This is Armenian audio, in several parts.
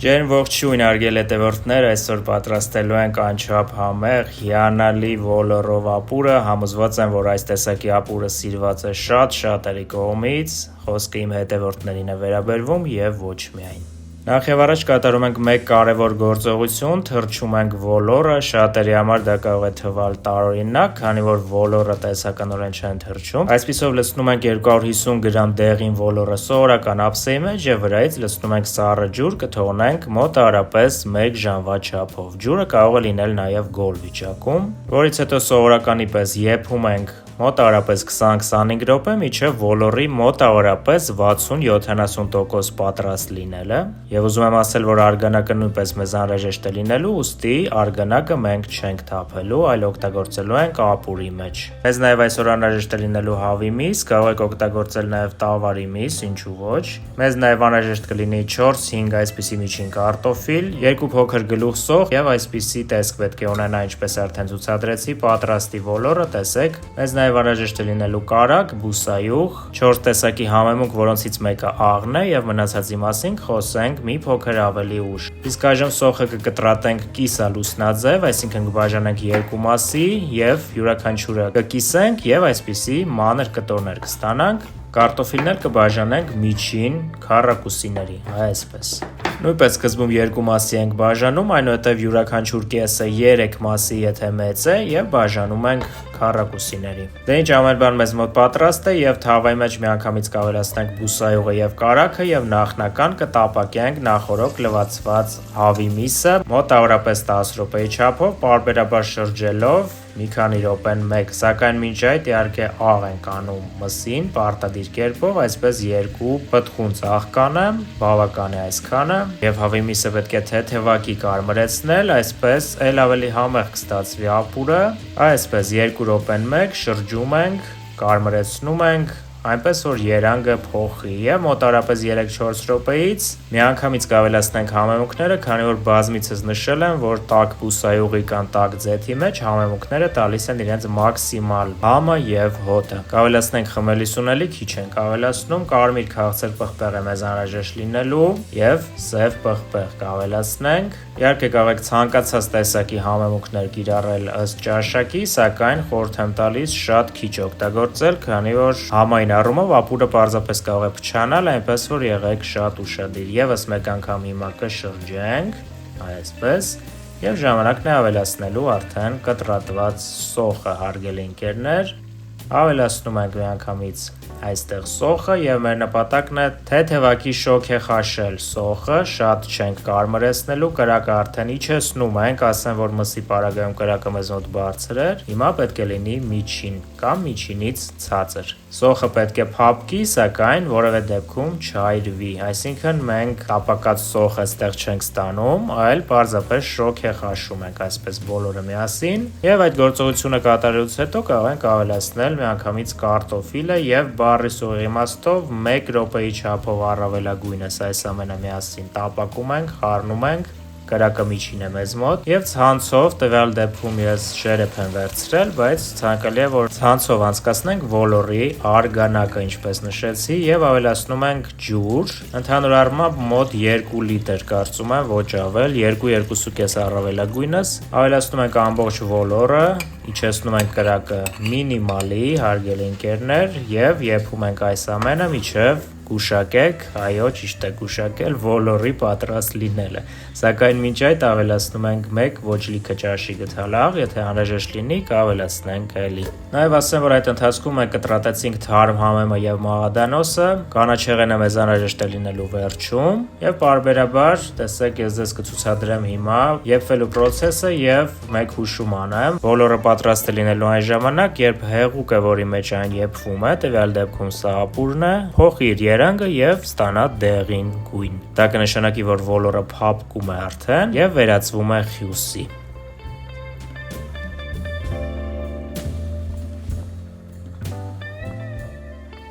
Ջերմ ողջույն արգել հետևորդներ, այսօր պատրաստելու ենք անչափ համեղ, հիանալի ոլորով ապուրը, համոզված եմ, որ այս տեսակի ապուրը սիրված է շատ շատերի կողմից, խոսքը իմ հետևորդներին է վերաբերվում և ոչ միայն։ Նախ և առաջ կատարում ենք մեկ կարևոր գործողություն, թռչում ենք ոլորը, շատերի համար դա կարող է թվալ տարօրինակ, քանի որ ոլորը տեսականորեն չեն թռչում։ Այսպիսով լցնում ենք 250 գրամ դեղին ոլորը սովորական ափսեի մեջ և վրայից լցնում ենք սառը ջուր, կթողնենք մոտավորապես 1 ժամվա չափով։ Ջուրը կարող է լինել նաև գոլ վիճակում, որից հետո սովորականի պես եփում ենք մոտավորապես 20-25 րոպե, մինչև ոլորի մոտավորապես 60-70% պատրաստ լինելը։ Եվ ուզում եմ ասել, որ արգանակը նույնպես մեզ անհրաժեշտ է լինելու, ուստի արգանակը մենք չենք թափելու, այլ օգտագործելու ենք ապուրի մեջ։ Մեզ նաև այսօր անհրաժեշտ է լինելու հավի միս, կարող եք օգտագործել նաև տավարի միս, ինչու ոչ։ Մեզ նաև անհրաժեշտ կլինի 4-5 այսպիսի միջին կարտոֆիլ, 2 փոքր գլուխ սոխ եւ այսպիսի տեսք պետք է ունենա, ինչպես արդեն ցուցադրեցի, պատրաստի ոլորը, տեսեք։ Մեզ նաև անհրաժեշտ է լինելու կարագ, բուսայուղ, 4 տեսակի համեմունք, որոնցից մեկը աղն է եւ մնացածի մասին խոսենք մի փոքր ավելի ուշ։ Իսկ այժմ սոխը կկտրատենք կիսալուսնաձև, այսինքն կբաժանենք 2 մասի եւ յուրաքանչյուրը կկիսենք եւ այսպիսի մանր կտորներ կստանանք։ Կարտոֆիլներ կբաժանենք միջին քառակուսիների, այսպես։ Նույնպես սկզբում 2 մասի ենք բաժանում, այնուհետև յուրաքանչյուր կեսը 3 մասի, եթե մեծ է, եւ բաժանում ենք քառակուսիների։ Դե ինչ, ամեն բան մեզ մոտ պատրաստ է եւ թավայի մեջ միանգամից կավելացնենք բուսայուղը եւ կարագը եւ նախնական կտապակենք նախորոք լվացված հավի միսը մոտավորապես 10 րոպեի չափով, պարբերաբար շրջելով մի քանի րոպեն մեկ, սակայն մինչ այդ իհարկե աղ ենք անում մսին պարտադիր կերպով, այսպես 2 պտղուն ծաղ կանեմ, բավական է այսքանը, եւ հավի միսը պետք է թեթևակի կարմրեցնել, այսպես էլ ավելի համեղ կստացվի ապուրը, այսպես 2 րոպեն մեկ շրջում ենք, կարմրեցնում ենք, այնպես որ երանգը փոխի եւ մոտավորապես 3-4 րոպեից միանգամից կավելացնենք համեմունքները, քանի որ բազմիցս նշել եմ, որ տաք բուսայուղի կամ տաք ձեթի մեջ համեմունքները տալիս են իրենց մաքսիմալ համը եւ հոտը։ Կավելացնենք խմելի սունելի, քիչ ենք ավելացնում, կարմիր քաղցր պղպեղ է մեզ անհրաժեշտ լինելու եւ սև պղպեղ կավելացնենք։ Իհարկե կարող եք ցանկացած տեսակի համեմունքներ կիրառել ըստ ճաշակի, սակայն խորհուրդ եմ տալիս շատ քիչ օգտագործել, քանի որ համային առումով ապուրը պարզապես կարող է փչանալ, այնպես որ եղեք շատ ուշադիր։ Եվս մեկ անգամ հիմա կշրջենք, այսպես, եւ ժամանակն է ավելացնելու արդեն կտրատված սոխը, հարգելի ընկերներ։ Ավելացնում ենք միանգամից այստեղ սոխը եւ մեր նպատակն է թեթևակի շոգ է խաշել սոխը, շատ չենք կարմրեցնելու, կրակը արդեն իջեցնում ենք, ասեմ, որ մսի պարագայում կրակը մեզ մոտ բարձր էր, հիմա պետք է լինի միջին կամ միջինից ցածր։ Սոխը պետք է փափկի, սակայն որևէ դեպքում չայրվի, այսինքն մենք տապակած սոխը այստեղ չենք ստանում, այլ պարզապես շոգ է խաշում ենք այսպես բոլորը միասին, եւ այդ գործողությունը կատարելուց հետո կարող ենք ավելացնել միանգամից կարտոֆիլը եւ բառի սուղի իմաստով 1 րոպեի չափով առավելագույնս այս ամենը միասին տապակում ենք, խառնում ենք, կրակը միջին է մեզ մոտ եւ ցանցով, տվյալ դեպքում ես շերեփ եմ վերցրել, բայց ցանկալի է որ ցանցով անցկացնենք ոլորի արգանակը, ինչպես նշեցի, եւ ավելացնում ենք ջուր, ընդհանուր առմամբ մոտ 2 լիտր կարծում եմ, ոչ ավել, 2-2.5 առավելագույնս, ավելացնում ենք ամբողջ ոլորը, իջեցնում ենք կրակը մինիմալի, հարգելի ընկերներ, եւ եփում ենք այս ամենը մինչև գուշակեք, այո, ճիշտ է գուշակել ոլորի պատրաստ լինելը, սակայն մինչ այդ ավելացնում ենք 1 ոչ լիքը ճաշի գթալաղ, եթե անհրաժեշտ լինի կավելացնենք էլի։ Նաև ասեմ, որ այդ ընթացքում մենք կտրատեցինք թարմ համեմը եւ մաղադանոսը, կանաչեղենը մեզ անհրաժեշտ է լինելու վերջում, եւ պարբերաբար, տեսեք, ես ձեզ կցուցադրեմ հիմա եփվելու process-ը եւ մեկ հուշում անեմ, ոլորը պատրաստ է լինելու այն ժամանակ, երբ հեղուկը, որի մեջ այն եփվում է, տվյալ դեպքում սա ապուրն է, փոխի իր երանգը եւ ստանա դեղին գույն։ Դա կնշանակի, որ ոլորը փափկում է արդեն եւ վերածվում է խյուսի։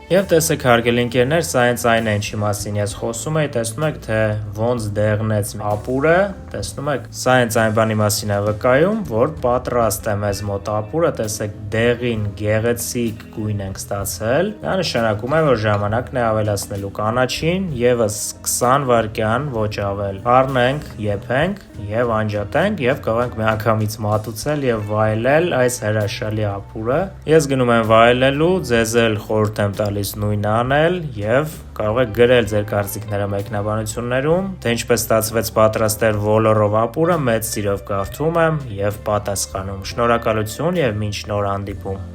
Եվ տեսեք հարգելի ընկերներ, սա հենց այն է, ինչի մասին ես խոսում եի, տեսնում եք, թե ոնց դեղնեց ապուրը, տեսնում եք, սա հենց այն բանի մասին է վկայում, որ պատրաստ է մեզ մոտ ապուրը, տեսեք, դեղին գեղեցիկ գույն ենք ստացել, դա նշանակում է, որ ժամանակն է ավելացնելու կանաչին, եւս 20 վայրկյան, ոչ ավել, առնենք, եփենք եւ անջատենք եւ կարող ենք միանգամից մատուցել եւ վայելել այս հրաշալի ապուրը։ Ես գնում եմ վայելելու, ձեզ էլ խորհուրդ եմ տալիս նույնը անել եւ կարող եք գրել ձեր կարծիքները մեկնաբանություններում, թե ինչպես ստացվեց պատրաստել ոլորով ապուրը, մեծ սիրով կարդում եմ եւ պատասխանում։ Շնորհակալություն եւ մինչ նոր հանդիպում։